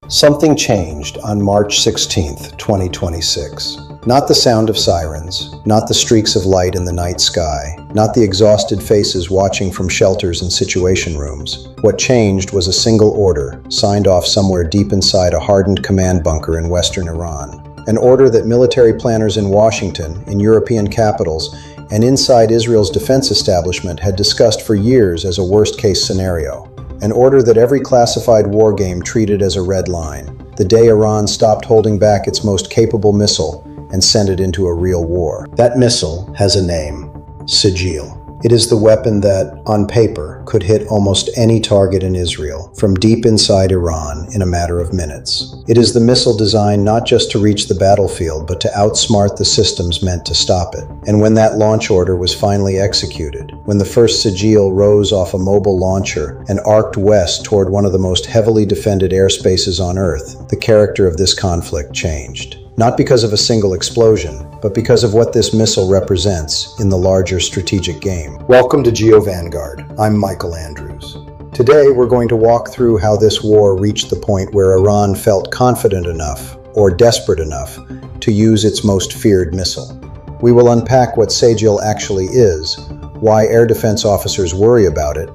Something changed on March 16, 2026. Not the sound of sirens, not the streaks of light in the night sky, not the exhausted faces watching from shelters and situation rooms. What changed was a single order, signed off somewhere deep inside a hardened command bunker in western Iran. An order that military planners in Washington, in European capitals, and inside Israel's defense establishment had discussed for years as a worst-case scenario. An order that every classified war game treated as a red line, the day Iran stopped holding back its most capable missile and sent it into a real war. That missile has a name: Sejil. It is the weapon that, on paper, could hit almost any target in Israel, from deep inside Iran, in a matter of minutes. It is the missile designed not just to reach the battlefield, but to outsmart the systems meant to stop it. And when that launch order was finally executed, when the first Sejil rose off a mobile launcher and arced west toward one of the most heavily defended airspaces on Earth, the character of this conflict changed. Not because of a single explosion, but because of what this missile represents in the larger strategic game. Welcome to Geo Vanguard. I'm Michael Andrews. Today, we're going to walk through how this war reached the point where Iran felt confident enough, or desperate enough, to use its most feared missile. We will unpack what Sejil actually is, why air defense officers worry about it,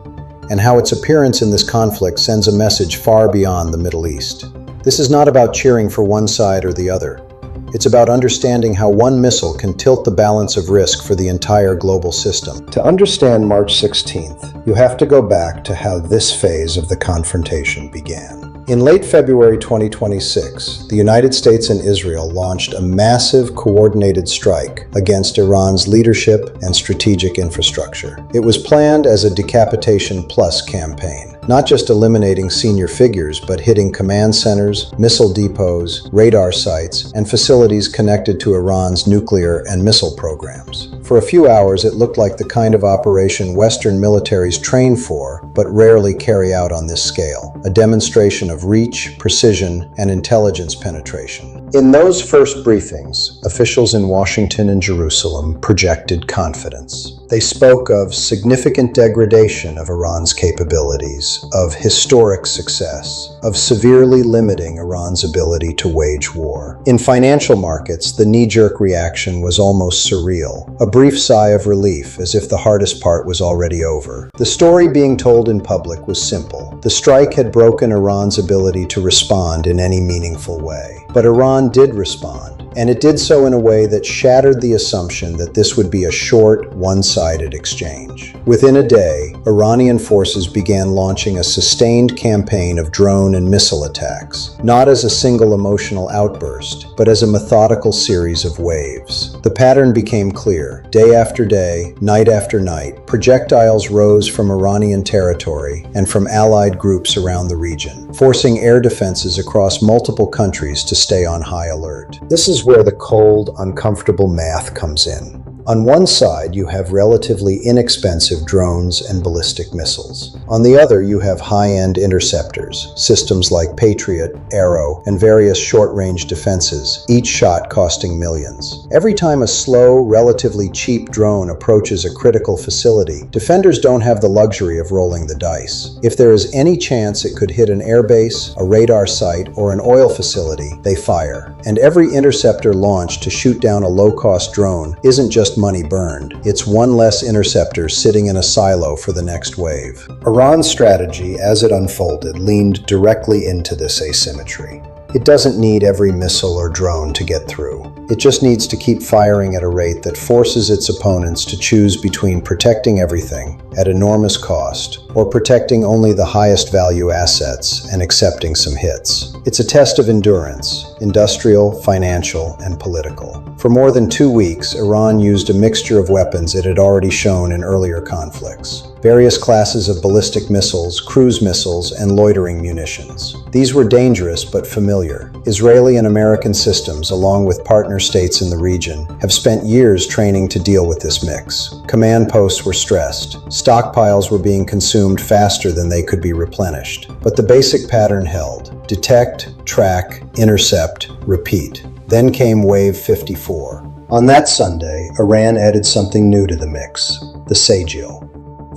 and how its appearance in this conflict sends a message far beyond the Middle East. This is not about cheering for one side or the other. It's about understanding how one missile can tilt the balance of risk for the entire global system. To understand March 16th, you have to go back to how this phase of the confrontation began. In late February 2026, the United States and Israel launched a massive coordinated strike against Iran's leadership and strategic infrastructure. It was planned as a decapitation plus campaign, not just eliminating senior figures, but hitting command centers, missile depots, radar sites, and facilities connected to Iran's nuclear and missile programs. For a few hours, it looked like the kind of operation Western militaries train for, but rarely carry out on this scale, a demonstration of reach, precision, and intelligence penetration. In those first briefings, officials in Washington and Jerusalem projected confidence. They spoke of significant degradation of Iran's capabilities, of historic success, of severely limiting Iran's ability to wage war. In financial markets, the knee-jerk reaction was almost surreal, a brief sigh of relief as if the hardest part was already over. The story being told in public was simple. The strike had broken Iran's ability to respond in any meaningful way. But Iran did respond, and it did so in a way that shattered the assumption that this would be a short, one-sided exchange. Within a day, Iranian forces began launching a sustained campaign of drone and missile attacks, not as a single emotional outburst, but as a methodical series of waves. The pattern became clear. Day after day, night after night, projectiles rose from Iranian territory and from allied groups around the region, forcing air defenses across multiple countries to stay on high alert. This is where the cold, uncomfortable math comes in. On one side, you have relatively inexpensive drones and ballistic missiles. On the other, you have high-end interceptors, systems like Patriot, Arrow, and various short-range defenses, each shot costing millions. Every time a slow, relatively cheap drone approaches a critical facility, defenders don't have the luxury of rolling the dice. If there is any chance it could hit an airbase, a radar site, or an oil facility, they fire. And every interceptor launched to shoot down a low-cost drone isn't just money burned. It's one less interceptor sitting in a silo for the next wave. Iran's strategy, as it unfolded, leaned directly into this asymmetry. It doesn't need every missile or drone to get through. It just needs to keep firing at a rate that forces its opponents to choose between protecting everything at enormous cost or protecting only the highest value assets and accepting some hits. It's a test of endurance, industrial, financial, and political. For more than 2 weeks, Iran used a mixture of weapons it had already shown in earlier conflicts. Various classes of ballistic missiles, cruise missiles, and loitering munitions. These were dangerous but familiar. Israeli and American systems, along with partner states in the region, have spent years training to deal with this mix. Command posts were stressed. Stockpiles were being consumed faster than they could be replenished. But the basic pattern held. Detect, track, intercept, repeat. Then came Wave 54. On that Sunday, Iran added something new to the mix, the Sejil.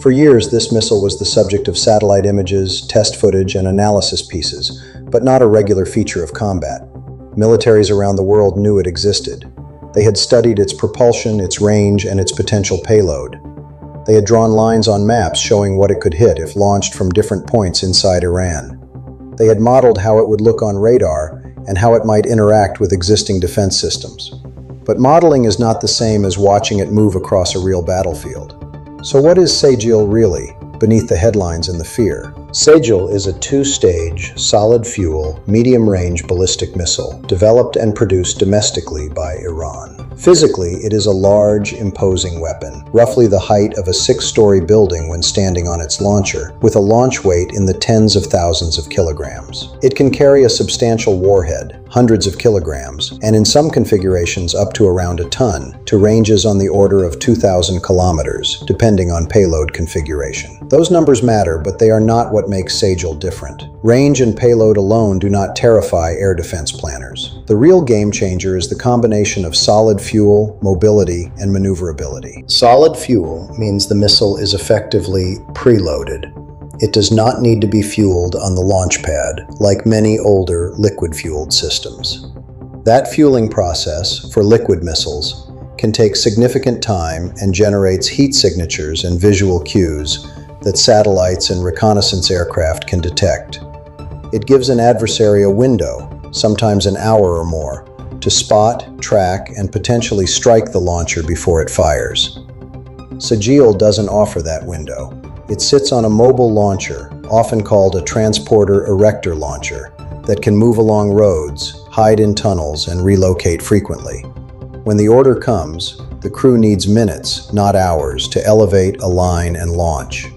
For years, this missile was the subject of satellite images, test footage, and analysis pieces, but not a regular feature of combat. Militaries around the world knew it existed. They had studied its propulsion, its range, and its potential payload. They had drawn lines on maps showing what it could hit if launched from different points inside Iran. They had modeled how it would look on radar and how it might interact with existing defense systems. But modeling is not the same as watching it move across a real battlefield. So what is Sejil really, beneath the headlines and the fear? Sejil is a two-stage, solid-fuel, medium-range ballistic missile developed and produced domestically by Iran. Physically, it is a large, imposing weapon, roughly the height of a 6-story building when standing on its launcher, with a launch weight in the tens of thousands of kilograms. It can carry a substantial warhead, hundreds of kilograms, and in some configurations up to around a ton, to ranges on the order of 2,000 kilometers, depending on payload configuration. Those numbers matter, but they are not what makes Sejil different. Range and payload alone do not terrify air defense planners. The real game changer is the combination of solid fuel, mobility, and maneuverability. Solid fuel means the missile is effectively preloaded. It does not need to be fueled on the launch pad, like many older liquid-fueled systems. That fueling process, for liquid missiles, can take significant time and generates heat signatures and visual cues that satellites and reconnaissance aircraft can detect. It gives an adversary a window, sometimes an hour or more, to spot, track, and potentially strike the launcher before it fires. Sejil doesn't offer that window. It sits on a mobile launcher, often called a transporter erector launcher, that can move along roads, hide in tunnels, and relocate frequently. When the order comes, the crew needs minutes, not hours, to elevate, align, and launch.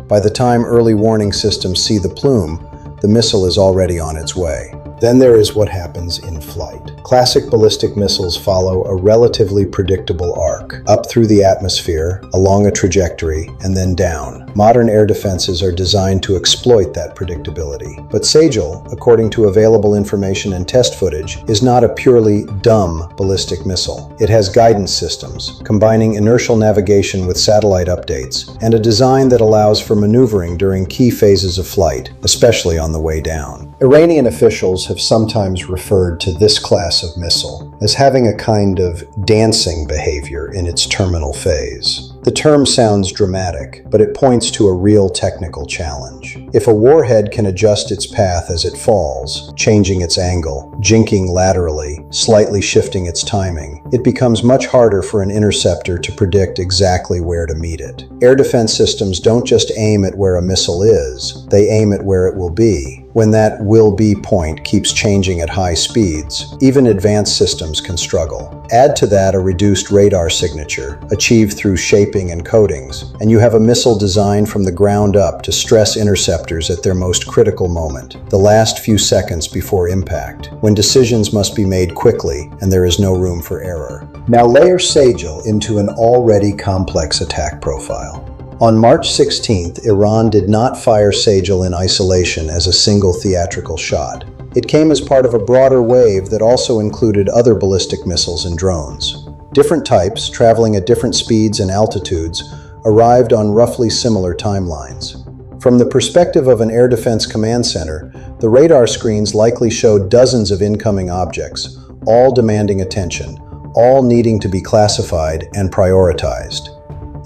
By the time early warning systems see the plume, the missile is already on its way. Then there is what happens in flight. Classic ballistic missiles follow a relatively predictable arc, up through the atmosphere, along a trajectory, and then down. Modern air defenses are designed to exploit that predictability. But Sejil, according to available information and test footage, is not a purely dumb ballistic missile. It has guidance systems, combining inertial navigation with satellite updates, and a design that allows for maneuvering during key phases of flight, especially on the way down. Iranian officials have sometimes referred to this class of missile as having a kind of dancing behavior in its terminal phase. The term sounds dramatic, but it points to a real technical challenge. If a warhead can adjust its path as it falls, changing its angle, jinking laterally, slightly shifting its timing, it becomes much harder for an interceptor to predict exactly where to meet it. Air defense systems don't just aim at where a missile is, they aim at where it will be. When that will-be point keeps changing at high speeds, even advanced systems can struggle. Add to that a reduced radar signature, achieved through shaping and coatings, and you have a missile designed from the ground up to stress interceptors at their most critical moment, the last few seconds before impact, when decisions must be made quickly and there is no room for error. Now layer Sejil into an already complex attack profile. On March 16th, Iran did not fire Sejil in isolation as a single theatrical shot. It came as part of a broader wave that also included other ballistic missiles and drones. Different types, traveling at different speeds and altitudes, arrived on roughly similar timelines. From the perspective of an air defense command center, the radar screens likely showed dozens of incoming objects, all demanding attention, all needing to be classified and prioritized.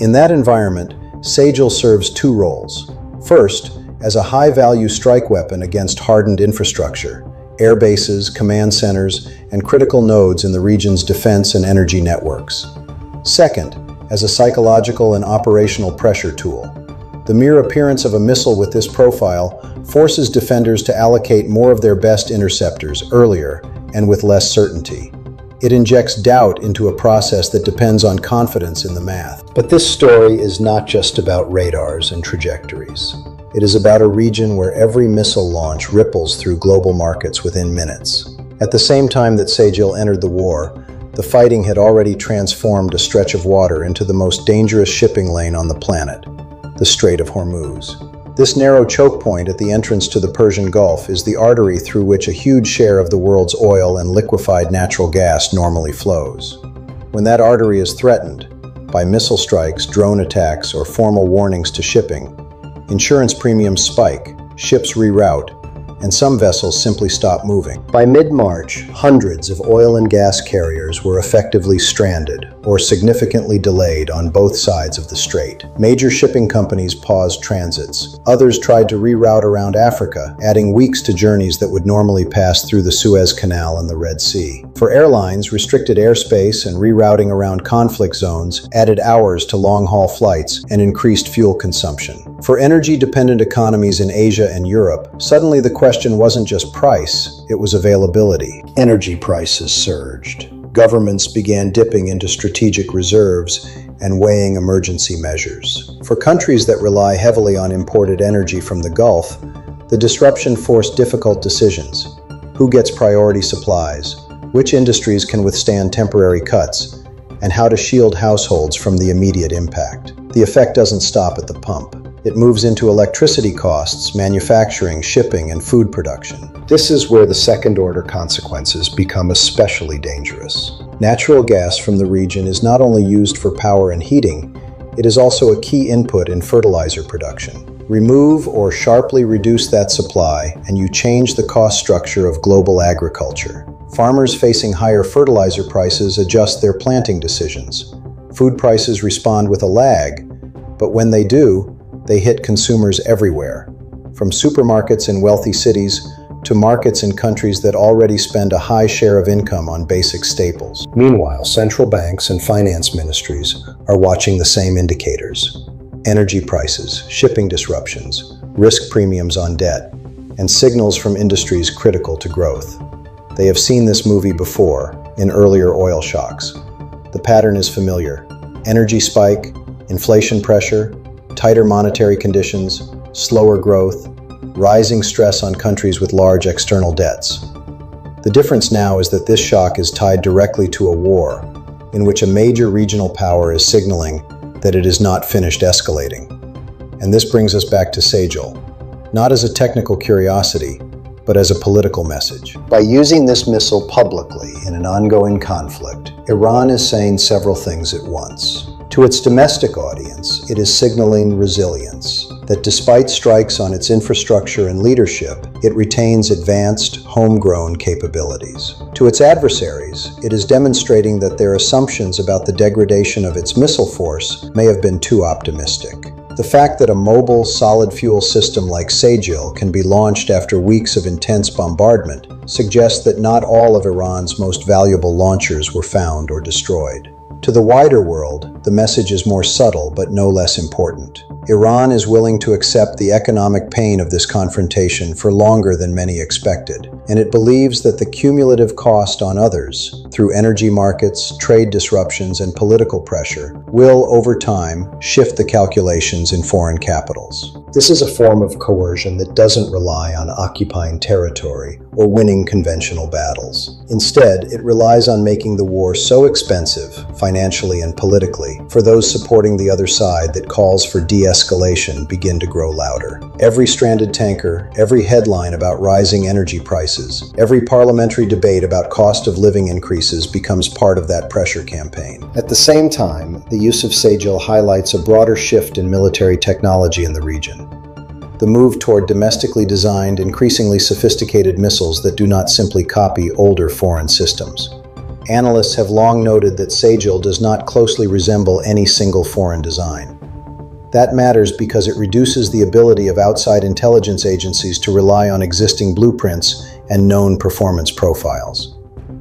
In that environment, Sejil serves two roles. First, as a high-value strike weapon against hardened infrastructure, air bases, command centers, and critical nodes in the region's defense and energy networks. Second, as a psychological and operational pressure tool. The mere appearance of a missile with this profile forces defenders to allocate more of their best interceptors earlier and with less certainty. It injects doubt into a process that depends on confidence in the math. But this story is not just about radars and trajectories. It is about a region where every missile launch ripples through global markets within minutes. At the same time that Sejil entered the war, the fighting had already transformed a stretch of water into the most dangerous shipping lane on the planet, the Strait of Hormuz. This narrow choke point at the entrance to the Persian Gulf is the artery through which a huge share of the world's oil and liquefied natural gas normally flows. When that artery is threatened, by missile strikes, drone attacks, or formal warnings to shipping, insurance premiums spike, ships reroute, and some vessels simply stopped moving. By mid-March, hundreds of oil and gas carriers were effectively stranded or significantly delayed on both sides of the strait. Major shipping companies paused transits. Others tried to reroute around Africa, adding weeks to journeys that would normally pass through the Suez Canal and the Red Sea. For airlines, restricted airspace and rerouting around conflict zones added hours to long-haul flights and increased fuel consumption. For energy-dependent economies in Asia and Europe, suddenly the question wasn't just price, it was availability. Energy prices surged. Governments began dipping into strategic reserves and weighing emergency measures. For countries that rely heavily on imported energy from the Gulf, the disruption forced difficult decisions. Who gets priority supplies? Which industries can withstand temporary cuts? And how to shield households from the immediate impact. The effect doesn't stop at the pump. It moves into electricity costs, manufacturing, shipping, and food production. This is where the second-order consequences become especially dangerous. Natural gas from the region is not only used for power and heating, it is also a key input in fertilizer production. Remove or sharply reduce that supply, and you change the cost structure of global agriculture. Farmers facing higher fertilizer prices adjust their planting decisions. Food prices respond with a lag, but when they do, they hit consumers everywhere, from supermarkets in wealthy cities to markets in countries that already spend a high share of income on basic staples. Meanwhile, central banks and finance ministries are watching the same indicators: energy prices, shipping disruptions, risk premiums on debt, and signals from industries critical to growth. They have seen this movie before, in earlier oil shocks. The pattern is familiar: energy spike, inflation pressure, tighter monetary conditions, slower growth, rising stress on countries with large external debts. The difference now is that this shock is tied directly to a war, in which a major regional power is signaling that it is not finished escalating. And this brings us back to Sejil, not as a technical curiosity, but as a political message. By using this missile publicly in an ongoing conflict, Iran is saying several things at once. To its domestic audience, it is signaling resilience, that despite strikes on its infrastructure and leadership, it retains advanced, homegrown capabilities. To its adversaries, it is demonstrating that their assumptions about the degradation of its missile force may have been too optimistic. The fact that a mobile, solid-fuel system like Sejil can be launched after weeks of intense bombardment suggests that not all of Iran's most valuable launchers were found or destroyed. To the wider world, the message is more subtle but no less important. Iran is willing to accept the economic pain of this confrontation for longer than many expected, and it believes that the cumulative cost on others, through energy markets, trade disruptions, and political pressure, will, over time, shift the calculations in foreign capitals. This is a form of coercion that doesn't rely on occupying territory or winning conventional battles. Instead, it relies on making the war so expensive, financially and politically, for those supporting the other side that calls for de-escalation begin to grow louder. Every stranded tanker, every headline about rising energy prices, every parliamentary debate about cost of living increases becomes part of that pressure campaign. At the same time, the use of Sejil highlights a broader shift in military technology in the region. The move toward domestically designed, increasingly sophisticated missiles that do not simply copy older foreign systems. Analysts have long noted that Sejil does not closely resemble any single foreign design. That matters because it reduces the ability of outside intelligence agencies to rely on existing blueprints and known performance profiles.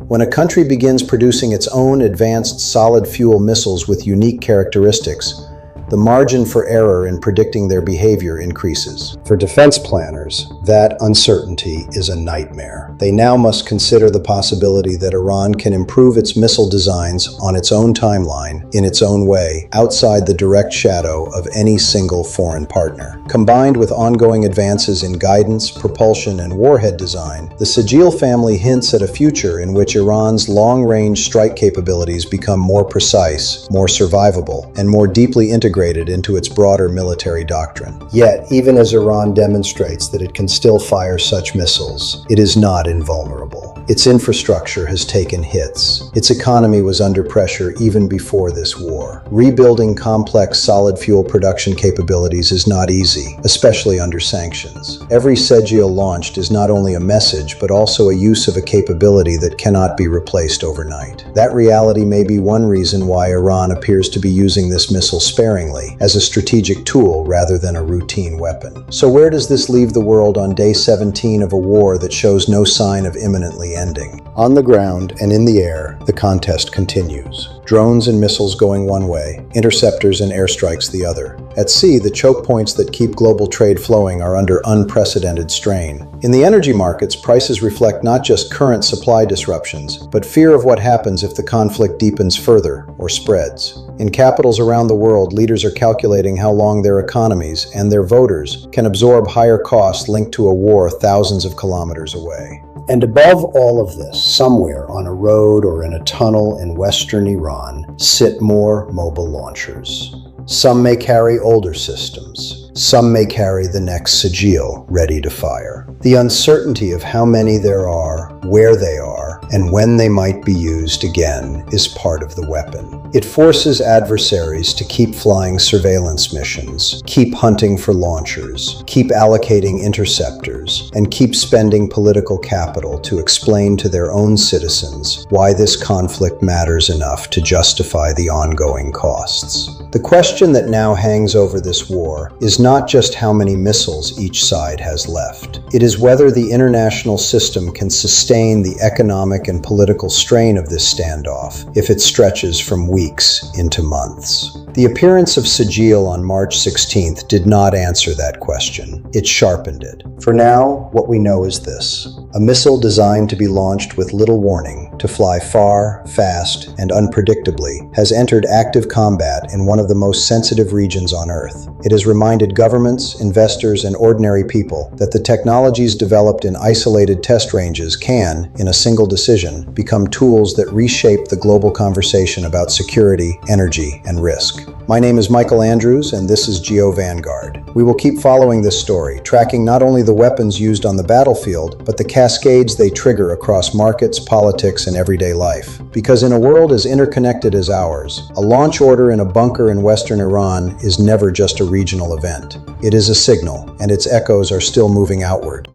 When a country begins producing its own advanced solid-fuel missiles with unique characteristics, the margin for error in predicting their behavior increases. For defense planners, that uncertainty is a nightmare. They now must consider the possibility that Iran can improve its missile designs on its own timeline, in its own way, outside the direct shadow of any single foreign partner. Combined with ongoing advances in guidance, propulsion, and warhead design, the Sejil family hints at a future in which Iran's long-range strike capabilities become more precise, more survivable, and more deeply integrated into its broader military doctrine. Yet, even as Iran demonstrates that it can still fire such missiles, it is not invulnerable. Its infrastructure has taken hits. Its economy was under pressure even before this war. Rebuilding complex solid fuel production capabilities is not easy, especially under sanctions. Every Sejil launched is not only a message, but also a use of a capability that cannot be replaced overnight. That reality may be one reason why Iran appears to be using this missile sparingly, as a strategic tool rather than a routine weapon. So where does this leave the world on day 17 of a war that shows no sign of imminently ending? On the ground and in the air, the contest continues. Drones and missiles going one way, interceptors and airstrikes the other. At sea, the choke points that keep global trade flowing are under unprecedented strain. In the energy markets, prices reflect not just current supply disruptions, but fear of what happens if the conflict deepens further or spreads. In capitals around the world, leaders are calculating how long their economies and their voters can absorb higher costs linked to a war thousands of kilometers away. And above all of this, somewhere on a road or in a tunnel in western Iran, sit more mobile launchers. Some may carry older systems. Some may carry the next Sejil ready to fire. The uncertainty of how many there are, where they are, and when they might be used again is part of the weapon. It forces adversaries to keep flying surveillance missions, keep hunting for launchers, keep allocating interceptors, and keep spending political capital to explain to their own citizens why this conflict matters enough to justify the ongoing costs. The question that now hangs over this war is not just how many missiles each side has left. It is whether the international system can sustain the economic and political strain of this standoff if it stretches from weeks into months. The appearance of Sejil on March 16th did not answer that question. It sharpened it. For now, what we know is this: a missile designed to be launched with little warning, to fly far, fast, and unpredictably, has entered active combat in one of the most sensitive regions on Earth. It has reminded governments, investors, and ordinary people that the technologies developed in isolated test ranges can, in a single decision, become tools that reshape the global conversation about security, energy, and risk. My name is Michael Andrews, and this is Geo Vanguard. We will keep following this story, tracking not only the weapons used on the battlefield, but the cascades they trigger across markets, politics, and everyday life. Because in a world as interconnected as ours, a launch order in a bunker in western Iran is never just a regional event. It is a signal, and its echoes are still moving outward.